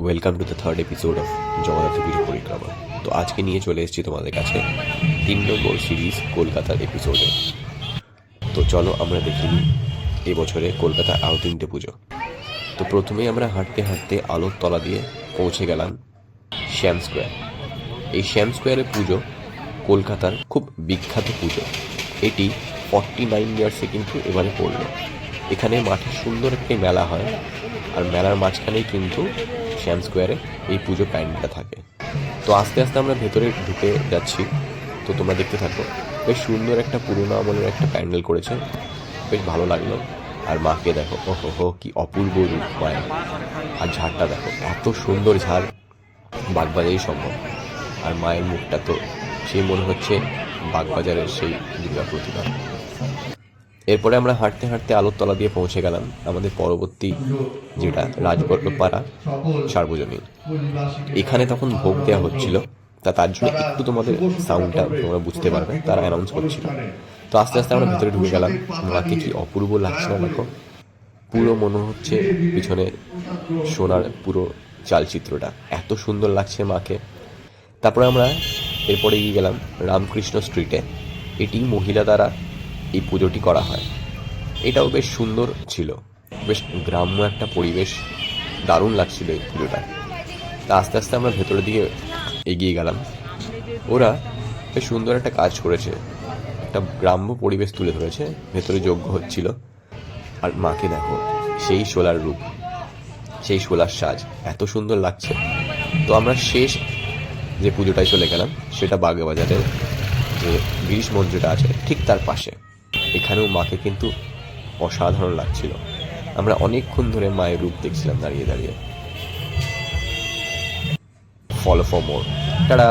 Welcome to the third episode of Jagannath পুজো পরিক্রমা। তো আজকে নিয়ে চলে এসেছি তোমাদের কাছে 3 নম্বর সিরিজ কলকাতার এপিসোডে। তো চলো আমরা দেখি নিই এবছরে কলকাতার আরও 3টে পুজো। তো প্রথমেই আমরা হাঁটতে হাঁটতে আলোর তলা দিয়ে পৌঁছে গেলাম শ্যাম স্কোয়ার। এই শ্যাম স্কোয়ারের পুজো কলকাতার খুব বিখ্যাত পুজো। এটি 49 ইয়ার্সে কিন্তু এবারে পড়ল। এখানে মাঠে সুন্দর একটি মেলা হয়, আর মেলার মাঝখানেই কিন্তু শ্যাম স্কোয়ারে এই পুজো প্যান্ডেলটা থাকে। তো আস্তে আস্তে আমরা ভেতরে ঢুকে যাচ্ছি, তো তোমরা দেখতে থাকো। বেশ সুন্দর একটা পুরোনো আমলের একটা প্যান্ডেল করেছে, বেশ ভালো লাগলো। আর মাকে দেখো, ওহো হো কি অপূর্ব রূপ মায়ের। আর ঝাড়টা দেখো, এত সুন্দর ঝাড় বাগবাজারেই সম্ভব। আর মায়ের মুখটা তো সেই মনে হচ্ছে বাগবাজারের সেই দুর্গা প্রতিমা। এরপরে আমরা হাঁটতে হাঁটতে আলোর তলা দিয়ে পৌঁছে গেলাম আমাদের পরবর্তী, যেটা রাজবল্লভপাড়া সার্বজনীন। এখানে তখন ভোগ দেওয়া হচ্ছিল, তার জন্য একটু তোমাদের সাউন্ডটা তোমরা বুঝতে পারবে, তারা অ্যানাউন্স করছিল। তো আস্তে আস্তে আমরা ভেতরে ঢুকে গেলাম। মাকে কি অপূর্ব লাগছে না দেখো, পুরো মনে হচ্ছে পিছনে সোনার পুরো চালচিত্রটা, এত সুন্দর লাগছে মাকে। তারপরে আমরা এরপরে এগিয়ে গেলাম রামকৃষ্ণ স্ট্রিটে। এটি মহিলা দ্বারা এই পুজোটি করা হয়। এটাও বেশ সুন্দর ছিল, বেশ গ্রাম্য একটা পরিবেশ, দারুণ লাগছিল এই পুজোটা। তা আস্তে আস্তে আমরা ভেতরের দিকে এগিয়ে গেলাম। ওরা বেশ সুন্দর একটা কাজ করেছে, একটা গ্রাম্য পরিবেশ তুলে ধরেছে। ভেতরে যজ্ঞ হচ্ছিল, আর মাকে দেখো, সেই শোলার রূপ, সেই শোলার সাজ, এত সুন্দর লাগছে। তো আমরা শেষ যে পুজোটায় চলে গেলাম, সেটা বাগবাজারের যে গিরিশ মন্দিরটা আছে ঠিক তার পাশে। এখানেও মাকে কিন্তু অসাধারণ লাগছিল। আমরা অনেকক্ষণ ধরে মায়ের রূপ দেখছিলাম দাঁড়িয়ে দাঁড়িয়ে। Follow for more. টাটা।